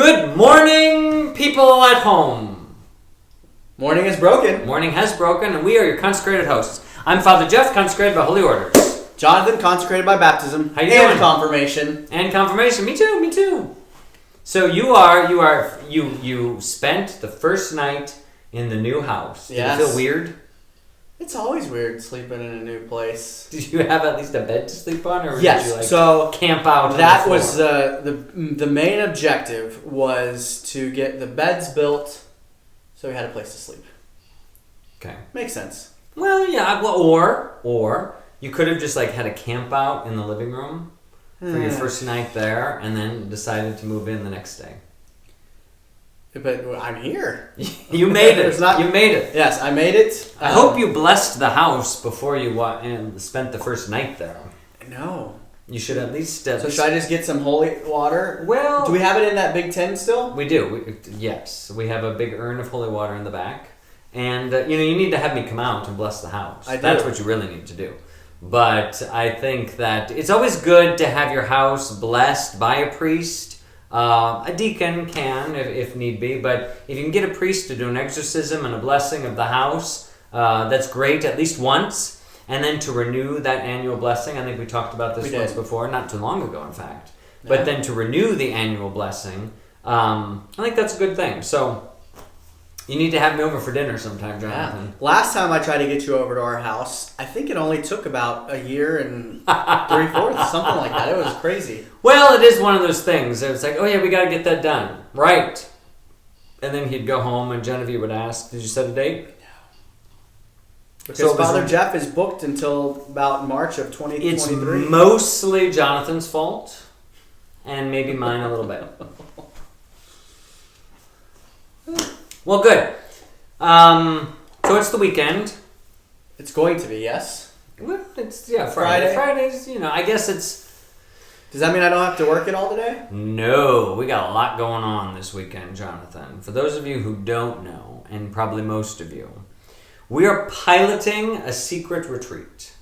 Good morning, people at home. Morning is broken. Morning has broken, and we are your consecrated hosts. I'm Father Jeff, consecrated by Holy Orders. Jonathan, consecrated by baptism. How you doing? And confirmation. And confirmation. Me too. So you spent the first night in the new house. Did Yes. it feel weird? It's always weird sleeping in a new place. Did you have at least a bed to sleep on, or Yes. did you So camp out? that on the was floor? the main objective was to get the beds built, so we had a place to sleep. Okay. Makes sense. Well, yeah. Well, or you could have just had a camp out in the living room for your first night there, and then decided to move in the next day. But I'm here. You made it. You made it. Yes, I made it. I hope you blessed the house before you spent the first night there. No. You should at least. So should I just get some holy water? Well, do we have it in that big tin still? We do. Yes, we have a big urn of holy water in the back, and you need to have me come out and bless the house. I do. That's what you really need to do. But I think that it's always good to have your house blessed by a priest. A deacon can, if need be, but if you can get a priest to do an exorcism and a blessing of the house, that's great, at least once. And then to renew that annual blessing, I think we talked about this once before, not too long ago, in fact. Yeah. But then to renew the annual blessing, I think that's a good thing. So you need to have me over for dinner sometime, Jonathan. Yeah. Last time I tried to get you over to our house, I think it only took about a year and 3/4, something like that. It was crazy. Well, it is one of those things. It's like, oh yeah, we got to get that done. Right. And then he'd go home and Genevieve would ask, did you set a date? Because Father Jeff is booked until about March of 2023. It's mostly Jonathan's fault, and maybe mine a little bit. Well, good. So it's the weekend. It's going to be, yes? Well, it's, Friday. Fridays, I guess it's... Does that mean I don't have to work it all today? No, we got a lot going on this weekend, Jonathan. For those of you who don't know, and probably most of you, we are piloting a secret retreat.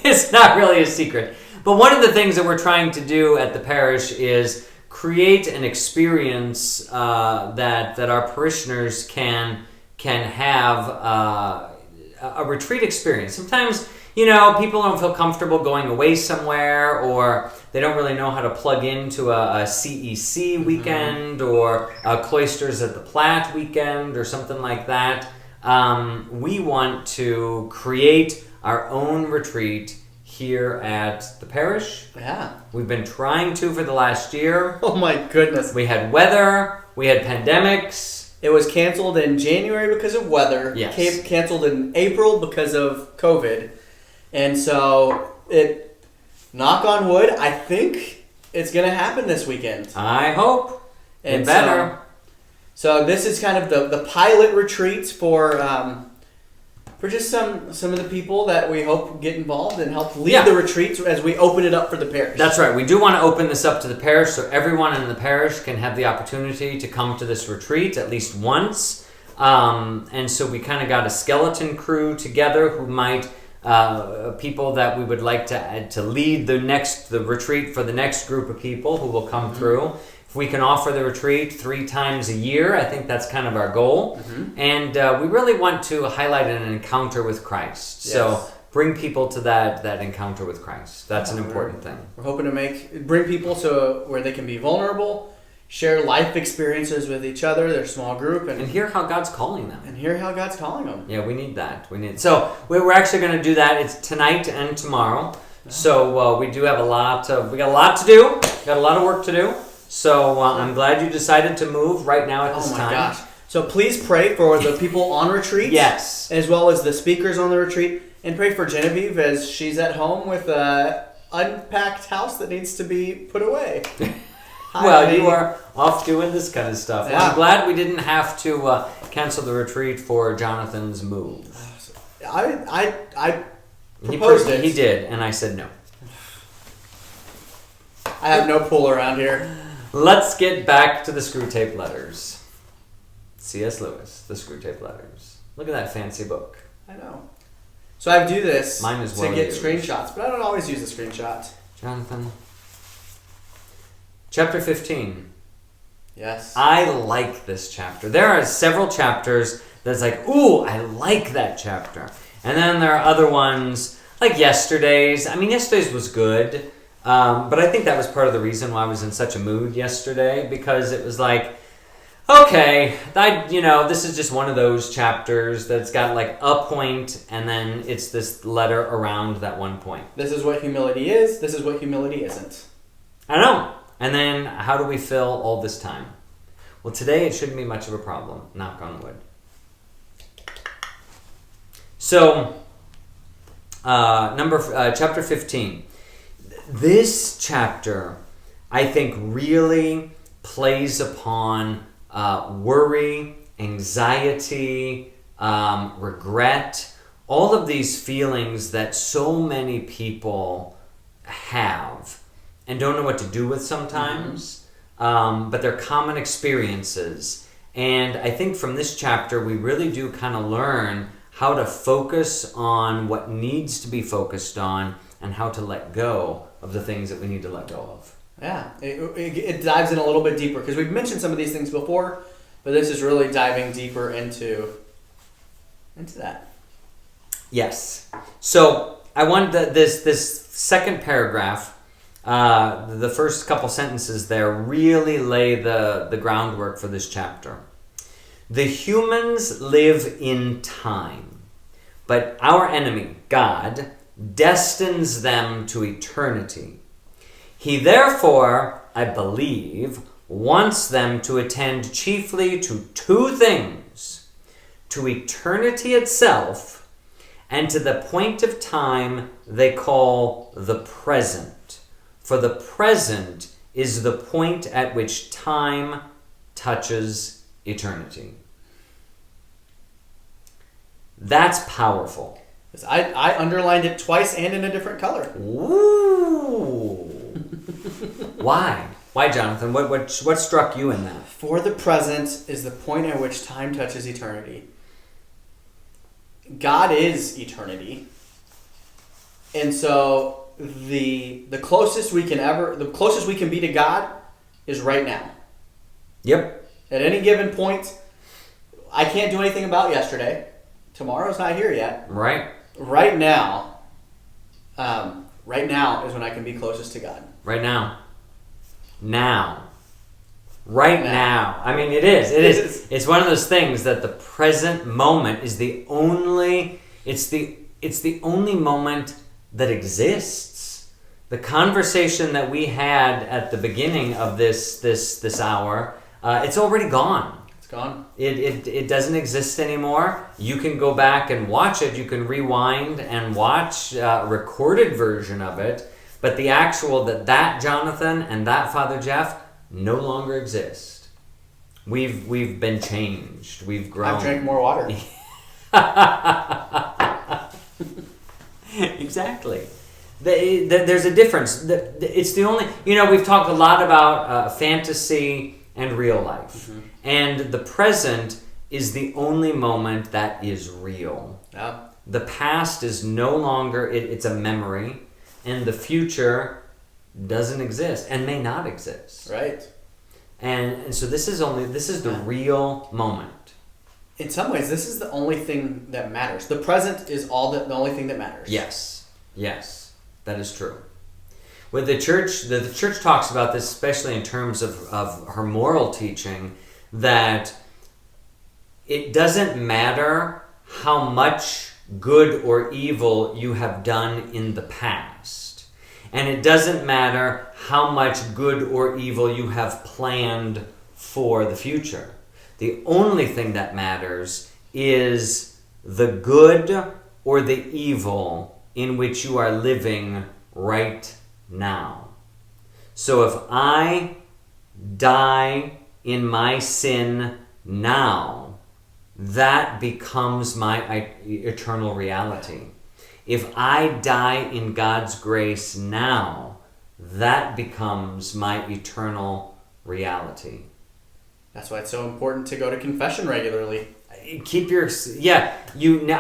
It's not really a secret. But one of the things that we're trying to do at the parish is create an experience that our parishioners can have a retreat experience. Sometimes, people don't feel comfortable going away somewhere, or they don't really know how to plug into a CEC weekend or a Cloisters at the Platte weekend or something like that. We want to create our own retreat here at the parish. Yeah. We've been trying to for the last year. Oh my goodness. We had weather. We had pandemics. It was canceled in January because of weather. Yes. Canceled in April because of COVID. And so, knock on wood, I think it's going to happen this weekend. I hope. And it better. So this is kind of the pilot retreats for just some of the people that we hope get involved and help lead the retreats as we open it up for the parish. That's right. We do want to open this up to the parish so everyone in the parish can have the opportunity to come to this retreat at least once. And so we kind of got a skeleton crew together who might... people that we would like to lead the retreat for the next group of people who will come through. If we can offer the retreat 3 times a year, I think that's kind of our goal. And we really want to highlight an encounter with Christ. Yes. So bring people to that encounter with Christ. That's an important thing. We're hoping to bring people where they can be vulnerable, share life experiences with each other, their small group, and hear how God's calling them. Yeah, we need that. So we're actually going to do that. It's tonight and tomorrow. So we do have we got a lot to do. Got a lot of work to do. So I'm glad you decided to move right now at this time. Oh my gosh. So please pray for the people on retreat. Yes. As well as the speakers on the retreat. And pray for Genevieve as she's at home with an unpacked house that needs to be put away. Well, you are off doing this kind of stuff. Yeah. Well, I'm glad we didn't have to cancel the retreat for Jonathan's move. I proposed it. He did, and I said no. I have no pool around here. Let's get back to the Screwtape letters. C.S. Lewis, the Screwtape letters. Look at that fancy book. I know. So I do this Mine is to get screenshots, but I don't always use the screenshots. Jonathan, Chapter 15. Yes. I like this chapter. There are several chapters that's like, ooh, I like that chapter. And then there are other ones, like yesterday's. I mean, yesterday's was good, but I think that was part of the reason why I was in such a mood yesterday, because it was like, okay, this is just one of those chapters that's got like a point, and then it's this letter around that one point. This is what humility is. This is what humility isn't. I know. And then how do we fill all this time? Well, today it shouldn't be much of a problem. Knock on wood. So, chapter 15. This chapter, I think, really plays upon worry, anxiety, regret, all of these feelings that so many people have and don't know what to do with sometimes, but they're common experiences. And I think from this chapter, we really do kind of learn how to focus on what needs to be focused on and how to let go of the things that we need to let go of. Yeah, it dives in a little bit deeper, because we've mentioned some of these things before, but this is really diving deeper into that. Yes. So I wanted this second paragraph, the first couple sentences there really lay the groundwork for this chapter. The humans live in time, but our enemy, God, destines them to eternity. He therefore, I believe, wants them to attend chiefly to two things: to eternity itself and to the point of time they call the present. For the present is the point at which time touches eternity. That's powerful. I underlined it twice and in a different color. Ooh. Why? Why, Jonathan? What struck you in that? For the present is the point at which time touches eternity. God is eternity. And so the closest we can be to God is right now. Yep. At any given point, I can't do anything about yesterday. Tomorrow's not here yet. Right. Right now is when I can be closest to God. Right now. Now. Right now. I mean, it is. It's one of those things that the present moment is the only moment that exists. The conversation that we had at the beginning of this hour, it's already gone. It's gone. It doesn't exist anymore. You can go back and watch it. You can rewind and watch a recorded version of it. But the actual that Jonathan and that Father Jeff no longer exist. We've been changed. We've grown. I've drank more water. Exactly. There's a difference. It's the only... we've talked a lot about fantasy and real life. Mm-hmm. And the present is the only moment that is real. Yeah. The past is no longer... It's a memory. And the future doesn't exist and may not exist. Right. And so this is the real moment. In some ways, this is the only thing that matters. The present is the only thing that matters. Yes, that is true. With the church talks about this, especially in terms of her moral teaching, that it doesn't matter how much good or evil you have done in the past. And it doesn't matter how much good or evil you have planned for the future. The only thing that matters is the good or the evil in which you are living right now. So if I die in my sin now, that becomes my eternal reality. If I die in God's grace now, that becomes my eternal reality. That's why it's so important to go to confession regularly. I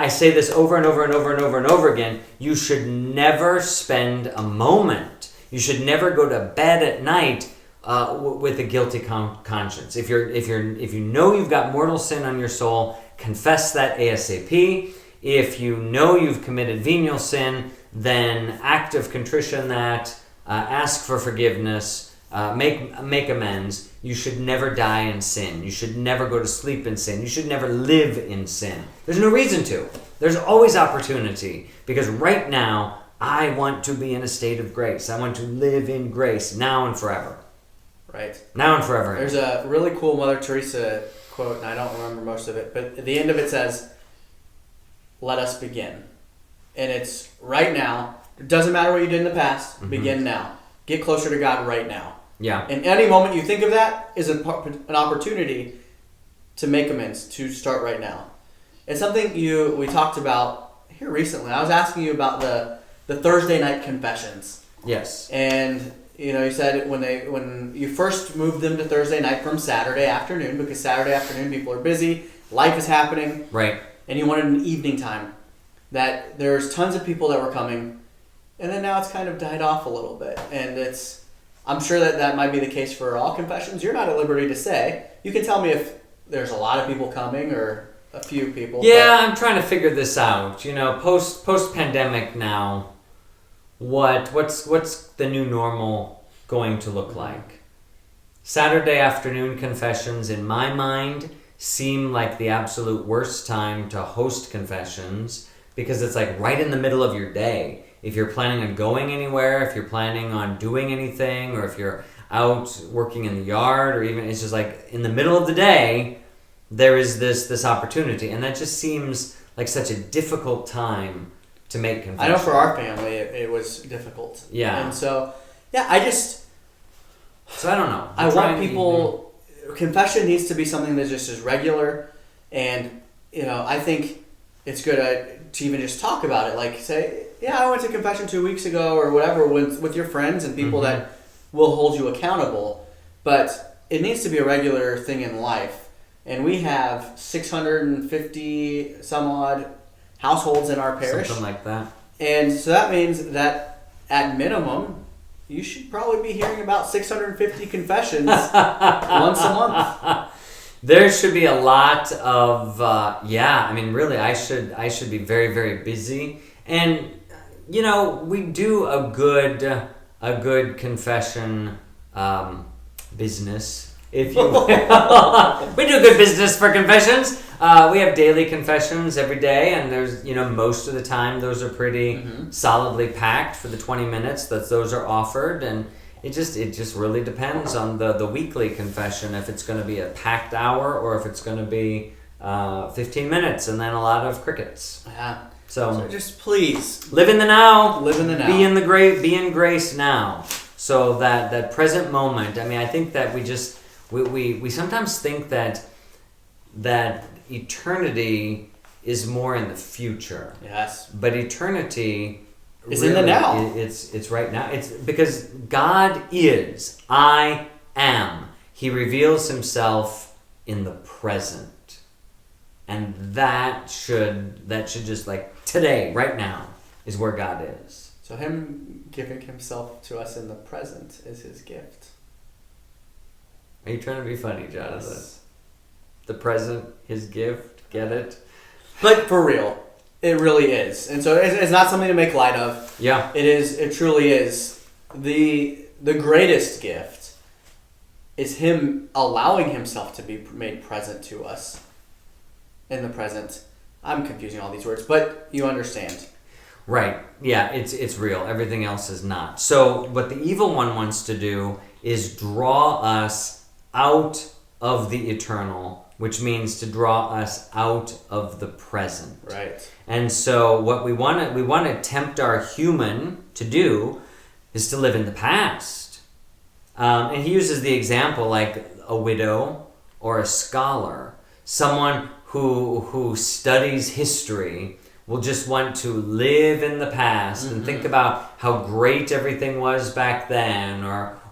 say this over and over and over and over and over again. You should never spend a moment. You should never go to bed at night with a guilty conscience. If you know you've got mortal sin on your soul, confess that ASAP. If you know you've committed venial sin, then act of contrition that, ask for forgiveness, make amends. You should never die in sin. You should never go to sleep in sin. You should never live in sin. There's no reason to. There's always opportunity, because right now I want to be in a state of grace. I want to live in grace now and forever. Right. Now and forever. There's a really cool Mother Teresa quote, and I don't remember most of it, but at the end of it says, "Let us begin." And it's right now. It doesn't matter what you did in the past. Mm-hmm. Begin now. Get closer to God right now. Yeah. And any moment you think of that is an opportunity to make amends, to start right now. It's something we talked about here recently. I was asking you about the Thursday night confessions. Yes. And you said when you first moved them to Thursday night from Saturday afternoon, because Saturday afternoon people are busy, life is happening. Right. And you wanted an evening time. That there's tons of people that were coming, and then now it's kind of died off a little bit. And I'm sure that might be the case for all confessions. You're not at liberty to say. You can tell me if there's a lot of people coming or a few people. Yeah, I'm trying to figure this out. Post pandemic now, what's the new normal going to look like? Saturday afternoon confessions, in my mind, seem like the absolute worst time to host confessions, because it's like right in the middle of your day. If you're planning on going anywhere, if you're planning on doing anything, or if you're out working in the yard, or even it's just like in the middle of the day, there is this opportunity. And that just seems like such a difficult time to make confession. I know for our family it was difficult. Yeah. And so, So I don't know. I want people, confession needs to be something that just is regular. And, I think it's good to even just talk about it. Like say, I went to confession 2 weeks ago or whatever with your friends and people Mm-hmm. that will hold you accountable. But it needs to be a regular thing in life. And we have 650 some odd households in our parish. Something like that. And so that means that at minimum, you should probably be hearing about 650 confessions once a month. There should be a lot of really I should be very, very busy. And we do a good confession business, if you will. We do good business for confessions. We have daily confessions every day, and there's most of the time those are pretty solidly packed for the 20 minutes that those are offered. And it just really depends on the weekly confession, if it's going to be a packed hour or if it's going to be 15 minutes and then a lot of crickets. Yeah. So just please live in the now. Live in the now. Be in grace now. So that present moment. I mean, I think that we sometimes think that eternity is more in the future. Yes. But eternity is in the now. It's right now. It's because God is. I am. He reveals himself in the present. And that should just like today, right now, is where God is. So him giving himself to us in the present is his gift. Are you trying to be funny, Jonathan? Yes. The present, his gift, get it? But for real, it really is. And so it's not something to make light of. Yeah. It truly is. The greatest gift is him allowing himself to be made present to us in the present. I'm confusing all these words, but you understand. Right. Yeah, it's real. Everything else is not. So what the evil one wants to do is draw us out of the eternal, which means to draw us out of the present. Right. And so what we want to tempt our human to do is to live in the past. And he uses the example like a widow or a scholar, someone who studies history will just want to live in the past and think about how great everything was back then,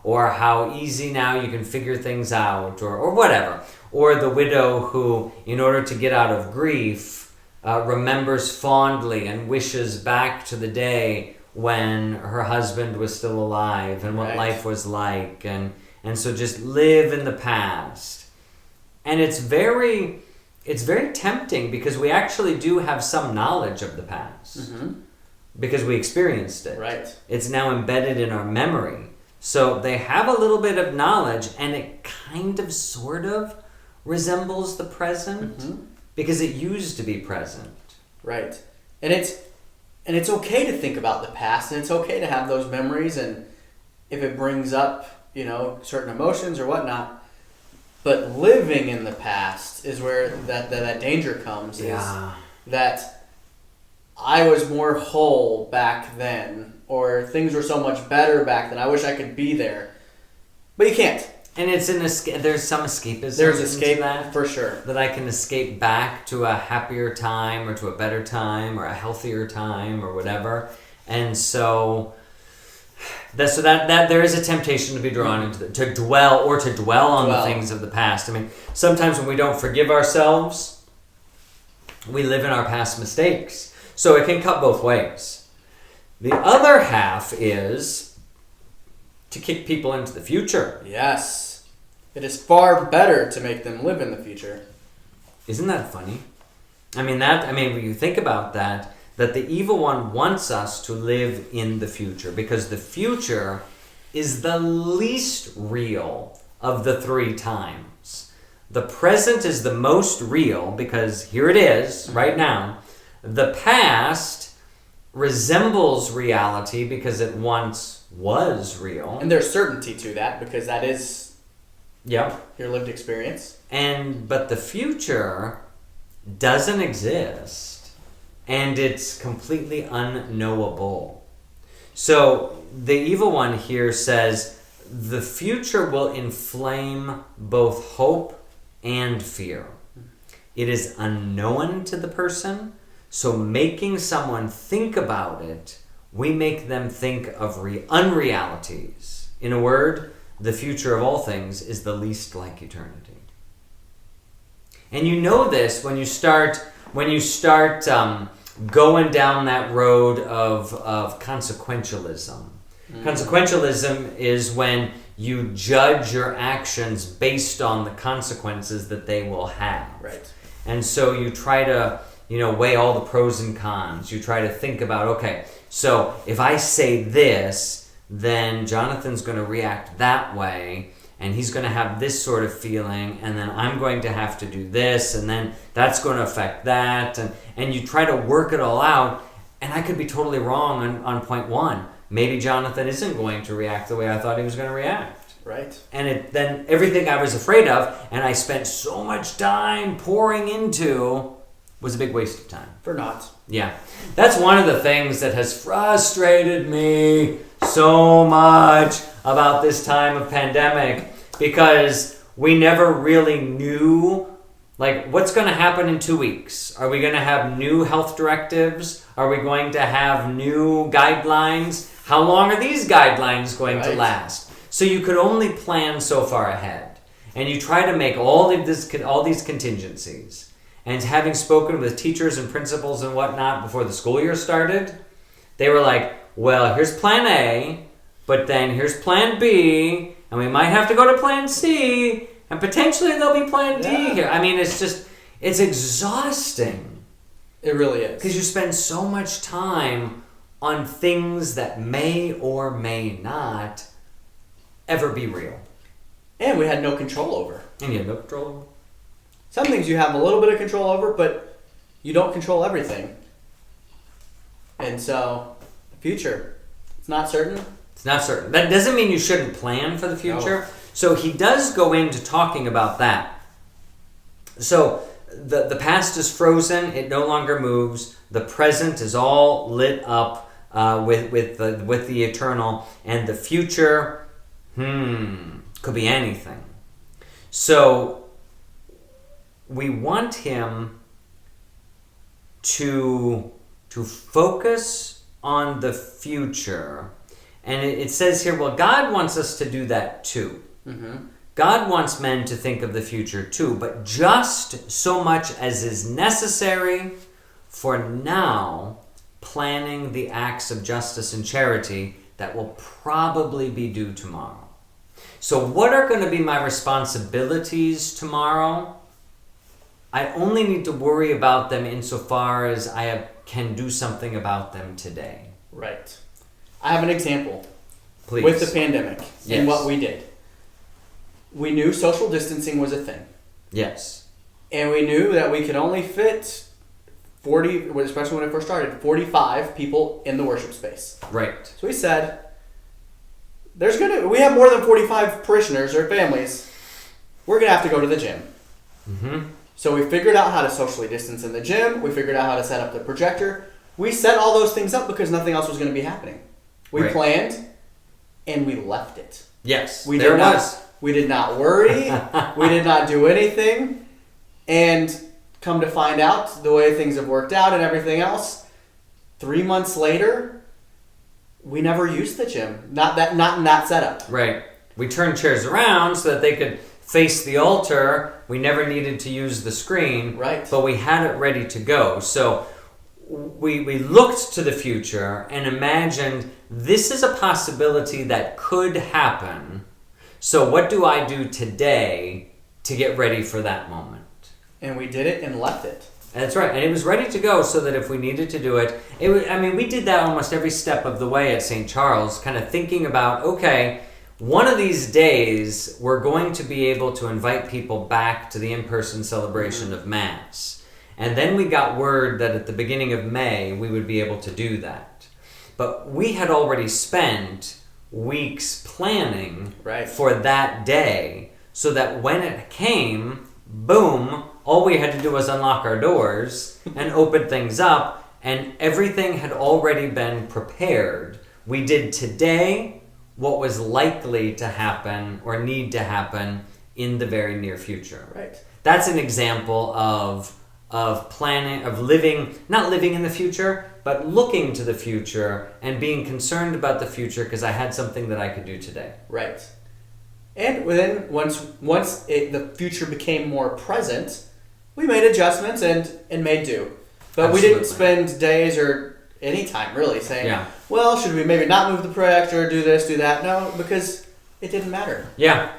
or how easy now you can figure things out, or whatever. Or the widow who, in order to get out of grief, remembers fondly and wishes back to the day when her husband was still alive and what life was like, and And so just live in the past. And it's very tempting because we actually do have some knowledge of the past. Because we experienced it. Right. It's now embedded in our memory. So they have a little bit of knowledge, and it kind of sort of resembles the present because it used to be present. Right. And it's okay to think about the past, and it's okay to have those memories, and if it brings up, certain emotions or whatnot. But living in the past is where that danger comes. Yeah. Is that I was more whole back then, or things were so much better back then. I wish I could be there, but you can't. And it's there's some escapism. There's escape that for sure. That I can escape back to a happier time, or to a better time, or a healthier time, or whatever. And so that there is a temptation to be drawn into to dwell on the things of the past. I mean, sometimes when we don't forgive ourselves, we live in our past mistakes. So it can cut both ways. The other half is to kick people into the future. Yes. It is far better to make them live in the future. Isn't that funny? When you think about that the evil one wants us to live in the future because the future is the least real of the three times. The present is the most real because here it is right now. The past resembles reality because it once was real. And there's certainty to that because that is your lived experience. But the future doesn't exist and it's completely unknowable. So the evil one here says the future will inflame both hope and fear. It is unknown to the person. So making someone think about it, we make them think of unrealities. In a word, the future of all things is the least like eternity. And you know this when you start going down that road of consequentialism. Consequentialism is when you judge your actions based on the consequences that they will have. Right. And so you try to weigh all the pros and cons. You try to think about, okay, so if I say this, then Jonathan's going to react that way, and he's going to have this sort of feeling, and then I'm going to have to do this, and then that's going to affect that, and you try to work it all out, and I could be totally wrong on point one. Maybe Jonathan isn't going to react the way I thought he was going to react. Right. And then everything I was afraid of, and I spent so much time pouring into, was a big waste of time. For naught. Yeah. That's one of the things that has frustrated me so much about this time of pandemic because we never really knew what's going to happen in 2 weeks. Are we going to have new health directives? Are we going to have new guidelines? How long are these guidelines going to last? So you could only plan so far ahead. And you try to make all these contingencies. And having spoken with teachers and principals and whatnot before the school year started, they were like, well, here's plan A, but then here's plan B, and we might have to go to plan C, and potentially there'll be plan D here. I mean, it's exhausting. It really is. Because you spend so much time on things that may or may not ever be real. And we had no control over. And you had no control over. Some things you have a little bit of control over, but you don't control everything. And so, the future, it's not certain. It's not certain. That doesn't mean you shouldn't plan for the future. No. So he does go into talking about that. So the past is frozen. It no longer moves. The present is all lit up with the eternal. And the future, could be anything. So we want him to focus on the future. And it says here, well, God wants us to do that too. Mm-hmm. God wants men to think of the future too, but just so much as is necessary for now, planning the acts of justice and charity that will probably be due tomorrow. So what are going to be my responsibilities tomorrow? I only need to worry about them insofar as can do something about them today. Right. I have an example. Please. With the pandemic and Yes. what we did. We knew social distancing was a thing. Yes. And we knew that we could only fit 40, especially when it first started, 45 people in the worship space. Right. So we said, we have more than 45 parishioners or families. We're going to have to go to the gym. Mm-hmm. So we figured out how to socially distance in the gym. We figured out how to set up the projector. We set all those things up because nothing else was going to be happening. We Right. planned, and we left it. Yes. We there did it not. was. We did not worry. We did not do anything. And come to find out, the way things have worked out and everything else, 3 months later, we never used the gym. Not in that setup. Right. We turned chairs around so that they could face the altar. We never needed to use the screen. Right. But we had it ready to go. So we looked to the future and imagined this is a possibility that could happen. So what do I do today to get ready for that moment? And we did it and left it. That's right. And it was ready to go so that if we needed to do it, we did that almost every step of the way at St. Charles, kind of thinking about, okay, one of these days we're going to be able to invite people back to the in-person celebration of Mass. And then we got word that at the beginning of May we would be able to do that. But we had already spent weeks planning Right. for that day so that when it came, boom, all we had to do was unlock our doors and open things up, and everything had already been prepared. We did today what was likely to happen or need to happen in the very near future. Right. That's an example of planning, of living, not living in the future, but looking to the future and being concerned about the future because I had something that I could do today. Right. And then once the future became more present, we made adjustments and made do. But we didn't spend days or any time really saying, well, should we maybe not move the projector, do this, do that? No, because it didn't matter. Yeah.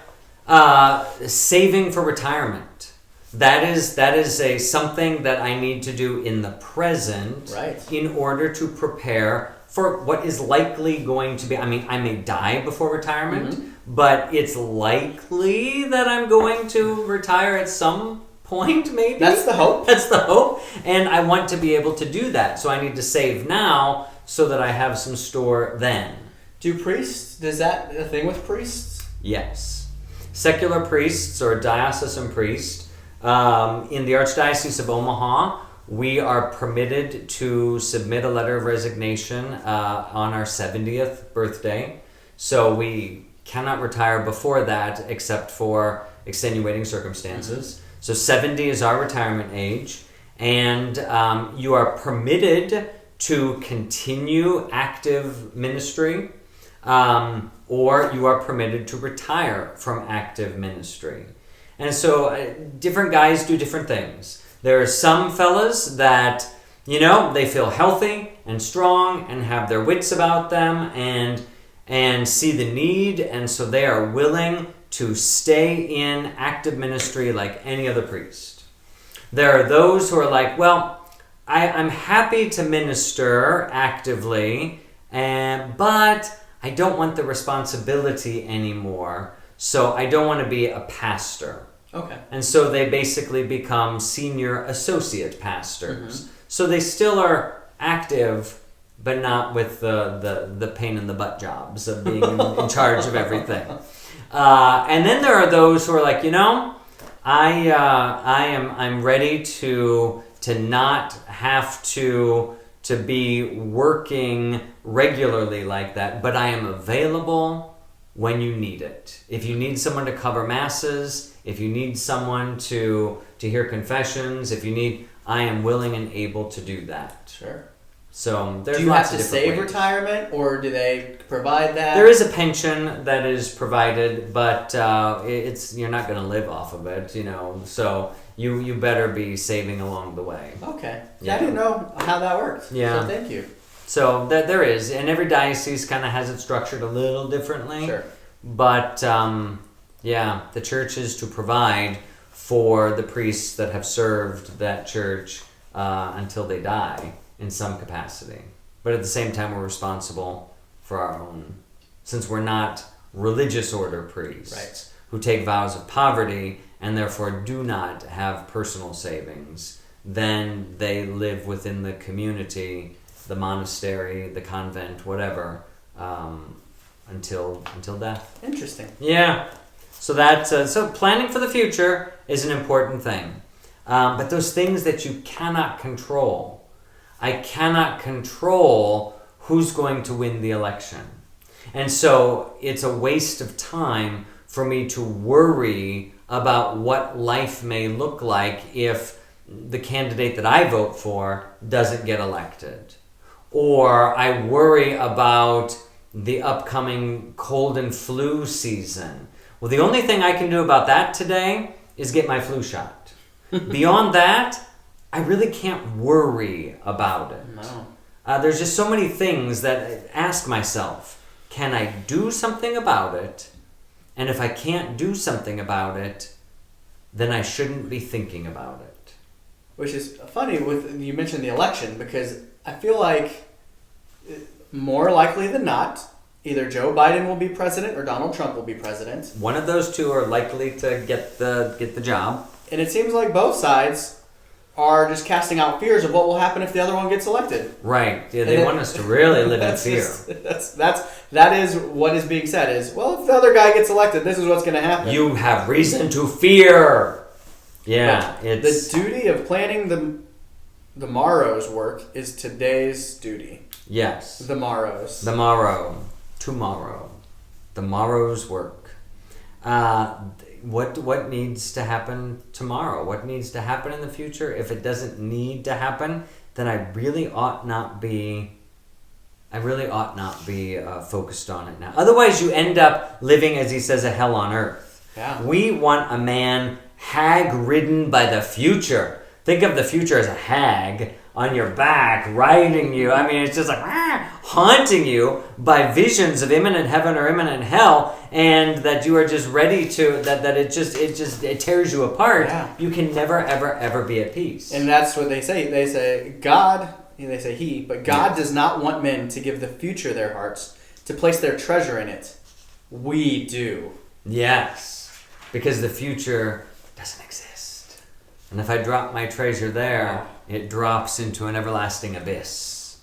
Saving for retirement. That is something that I need to do in the present in order to prepare for what is likely going to be. I mean, I may die before retirement, but it's likely that I'm going to retire at some point, maybe. That's the hope. That's the hope. And I want to be able to do that. So I need to save now so that I have some store then. Does that a thing with priests? Yes. Secular priests or diocesan priests, in the Archdiocese of Omaha, we are permitted to submit a letter of resignation on our 70th birthday. So we cannot retire before that except for extenuating circumstances. So 70 is our retirement age. And you are permitted to continue active ministry, or you are permitted to retire from active ministry. And so different guys do different things. There are some fellas that, they feel healthy and strong and have their wits about them and see the need, and so they are willing to stay in active ministry like any other priest. There are those who are like, well, I'm happy to minister actively, but I don't want the responsibility anymore, so I don't want to be a pastor. Okay. And so they basically become senior associate pastors. So they still are active, but not with the pain in the butt jobs of being in charge of everything. And then there are those who are like, I'm ready to not have to be working regularly like that, but I am available when you need it. If you need someone to cover masses, if you need someone to hear confessions, I am willing and able to do that. Sure. So there's do you lots have of to different save ways. retirement, or do they provide that? There is a pension that is provided, but you're not going to live off of it, So you better be saving along the way. Okay. Yeah. I didn't know how that worked. Yeah. So thank you. So there is, and every diocese kind of has it structured a little differently. Sure. But the church is to provide for the priests that have served that church until they die in some capacity. But at the same time, we're responsible for our own, since we're not religious order priests who take vows of poverty and therefore do not have personal savings. Then they live within the community, the monastery, the convent, whatever, until death. Interesting. Yeah. So so planning for the future is an important thing. But those things that you cannot control, I cannot control who's going to win the election. And so it's a waste of time for me to worry about what life may look like if the candidate that I vote for doesn't get elected. Or I worry about the upcoming cold and flu season. Well, the only thing I can do about that today is get my flu shot. Beyond that, I really can't worry about it. No. There's just so many things that I ask myself, can I do something about it? And if I can't do something about it, then I shouldn't be thinking about it. Which is funny, you mentioned the election, because I feel like more likely than not, either Joe Biden will be president or Donald Trump will be president. One of those two are likely to get the job. And it seems like both sides are just casting out fears of what will happen if the other one gets elected. Right. Yeah, they want us to really live in fear. That is what is being said is, well, if the other guy gets elected, this is what's going to happen. You have reason to fear. Yeah. The duty of planning the morrow's work is today's duty. Yes. The morrow's. Tomorrow. The morrow's work. What needs to happen tomorrow? What needs to happen in the future? If it doesn't need to happen, then I really ought not be focused on it now. Otherwise, you end up living, as he says, a hell on earth. Yeah. We want a man hag-ridden by the future. Think of the future as a hag on your back, riding you. I mean, it's just like haunting you by visions of imminent heaven or imminent hell, and that you are just ready to that it tears you apart. Yeah. You can never ever be at peace. And that's what they say. They say God. They say He, but God does not want men to give the future their hearts, to place their treasure in it. We do. Yes, because the future doesn't exist, and if I drop my treasure there, it drops into an everlasting abyss.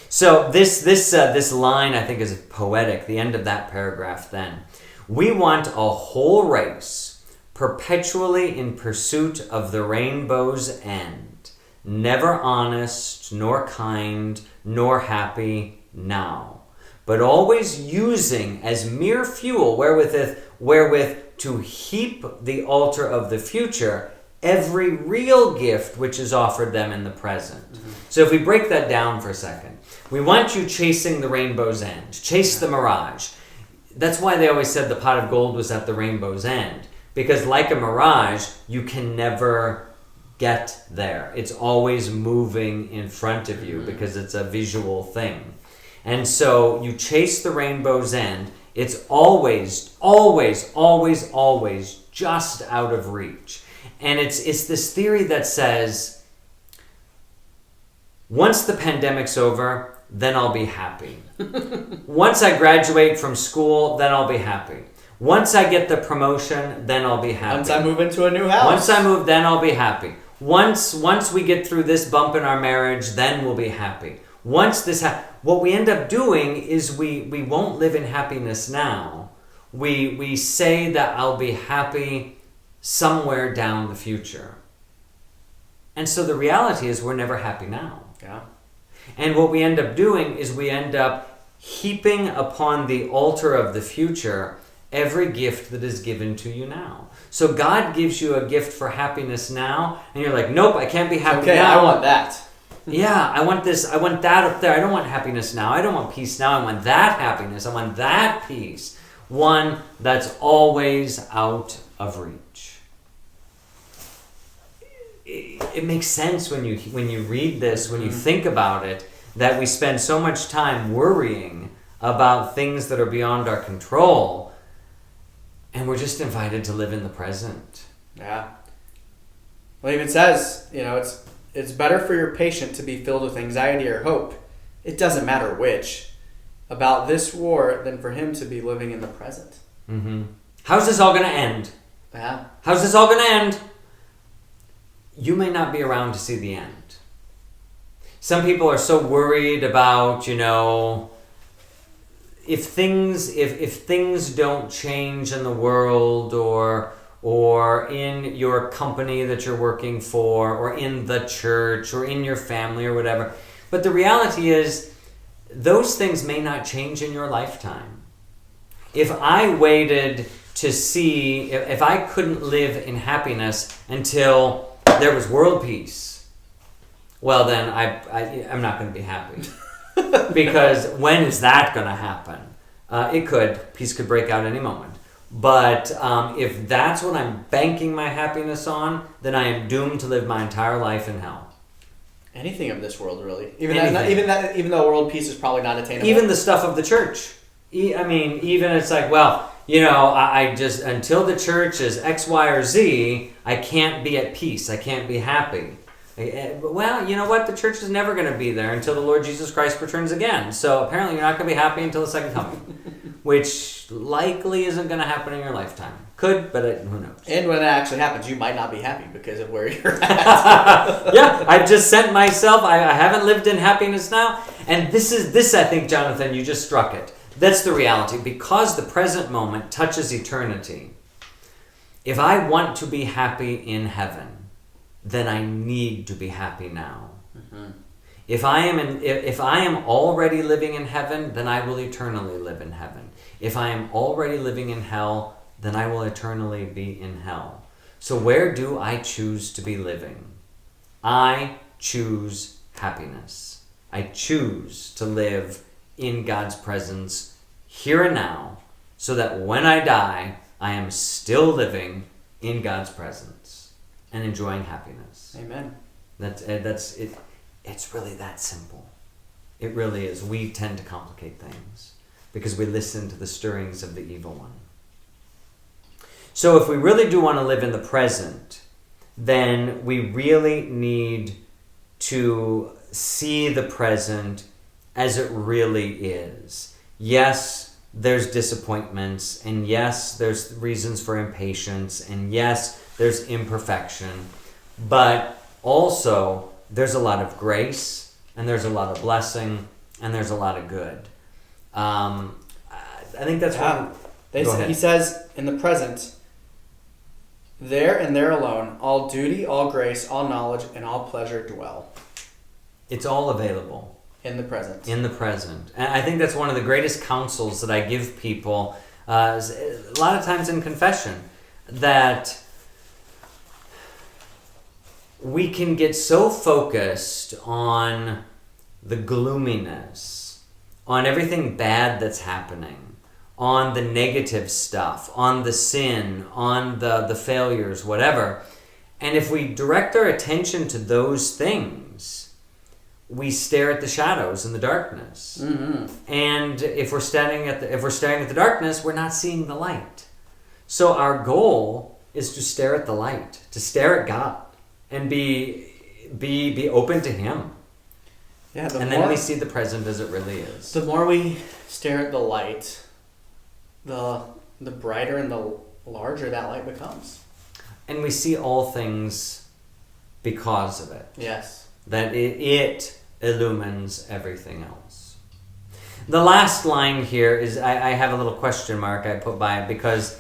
So this line, I think, is poetic. The end of that paragraph. Then, we want a whole race perpetually in pursuit of the rainbow's end, never honest, nor kind, nor happy now, but always using as mere fuel wherewith to heap the altar of the future every real gift which is offered them in the present. Mm-hmm. So if we break that down for a second, we want you chasing the rainbow's end. Chase the mirage. That's why they always said the pot of gold was at the rainbow's end. Because like a mirage, you can never get there. It's always moving in front of you because it's a visual thing. And so you chase the rainbow's end. It's always, always, always, always just out of reach. And it's this theory that says, once the pandemic's over, then I'll be happy. Once I graduate from school, then I'll be happy. Once I get the promotion, then I'll be happy. Once I move into a new house. Once I move, then I'll be happy. Once we get through this bump in our marriage, then we'll be happy. Once this what we end up doing is we won't live in happiness now. We say that I'll be happy somewhere down the future. And so the reality is we're never happy now. Yeah. And what we end up doing is we end up heaping upon the altar of the future every gift that is given to you now. So God gives you a gift for happiness now, and you're like, nope, I can't be happy now. I want that. Yeah, I want this, I want that up there. I don't want happiness now. I don't want peace now. I want that happiness. I want that peace. One that's always out of reach. It makes sense when you read this, when you think about it, that we spend so much time worrying about things that are beyond our control, and we're just invited to live in the present. Yeah. Well, it even says, it's better for your patient to be filled with anxiety or hope. It doesn't matter which. About this war than for him to be living in the present. Mm-hmm. How's this all going to end? Yeah. How's this all going to end? You may not be around to see the end. Some people are so worried about, if things don't change in the world or in your company that you're working for or in the church or in your family or whatever. But the reality is, those things may not change in your lifetime. If I waited to see, if I couldn't live in happiness until there was world peace, well then I'm not going to be happy. Because when is that going to happen? Peace could break out any moment. But if that's what I'm banking my happiness on, then I am doomed to live my entire life in hell. Anything of this world, really. Even though world peace is probably not attainable. Even the stuff of the church. Even it's like, I just, until the church is X, Y, or Z, I can't be at peace. I can't be happy. Well, you know what? The church is never going to be there until the Lord Jesus Christ returns again. So apparently you're not going to be happy until the second coming, which likely isn't going to happen in your lifetime. Could, but who knows? And when that actually happens, you might not be happy because of where you're at. Yeah, I've just sent myself. I haven't lived in happiness now. And this, I think, Jonathan, you just struck it. That's the reality. Because the present moment touches eternity, if I want to be happy in heaven, then I need to be happy now. Mm-hmm. If I am already living in heaven, then I will eternally live in heaven. If I am already living in hell, then I will eternally be in hell. So where do I choose to be living? I choose happiness. I choose to live in God's presence here and now, so that when I die, I am still living in God's presence and enjoying happiness. Amen. That's it. It's really that simple. It really is. We tend to complicate things because we listen to the stirrings of the evil one. So if we really do want to live in the present, then we really need to see the present as it really is. Yes, there's disappointments, and yes, there's reasons for impatience, and yes, there's imperfection, but also there's a lot of grace, and there's a lot of blessing, and there's a lot of good. I think that's He says in the present, there and there alone, all duty, all grace, all knowledge, and all pleasure dwell. It's all available. In the present. In the present. And I think that's one of the greatest counsels that I give people, a lot of times in confession, that we can get so focused on the gloominess, on everything bad that's happening, on the negative stuff, on the sin, on the failures, whatever. And if we direct our attention to those things, we stare at the shadows and the darkness. Mm-hmm. And if we're staring at the darkness, we're not seeing the light. So our goal is to stare at the light, to stare at God, and be open to Him. Yeah, then we see the present as it really is. The more we stare at the light, the brighter and the larger that light becomes. And we see all things because of it. Yes. That it illumines everything else. The last line here is, I have a little question mark I put by it because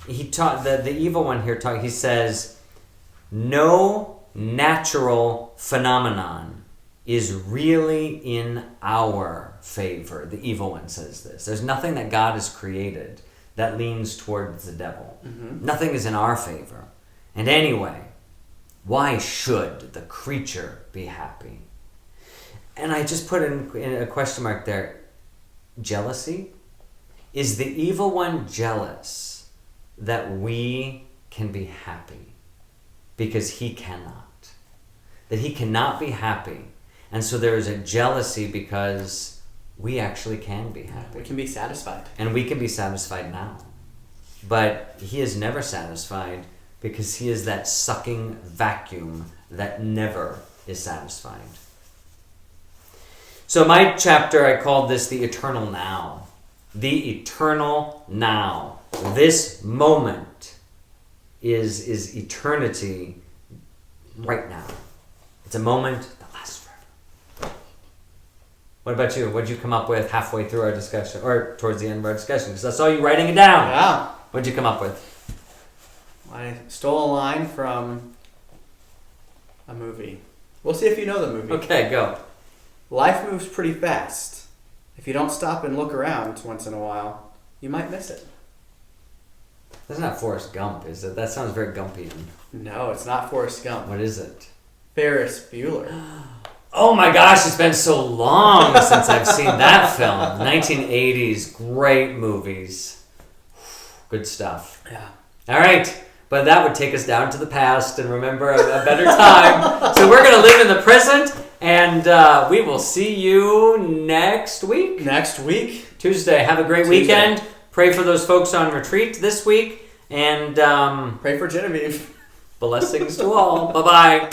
he taught the evil one here. He says, no natural phenomenon is really in our favor. The evil one says this. There's nothing that God has created that leans towards the devil. Mm-hmm. Nothing is in our favor. And anyway, why should the creature be happy? And I just put in a question mark there. Jealousy? Is the evil one jealous that we can be happy? Because he cannot. That he cannot be happy. And so there is a jealousy because we actually can be happy. We can be satisfied. And we can be satisfied now. But he is never satisfied because he is that sucking vacuum that never is satisfied. So my chapter, I called this the eternal now. The eternal now. This moment is eternity right now. It's a moment that lasts forever. What about you? What did you come up with halfway through our discussion, or towards the end of our discussion? Because I saw you writing it down. Yeah. What did you come up with? I stole a line from a movie. We'll see if you know the movie. Okay, go. Life moves pretty fast. If you don't stop and look around once in a while, you might miss it. That's not Forrest Gump, is it? That sounds very Gumpian. No, it's not Forrest Gump. What is it? Ferris Bueller. Oh my gosh, it's been so long since I've seen that film. 1980s, great movies. Good stuff. Yeah. All right, but that would take us down to the past and remember a better time. So we're going to live in the present, and we will see you next week. Next week. Tuesday. Have a great weekend. Pray for those folks on retreat this week, and pray for Genevieve. Blessings to all. Bye-bye.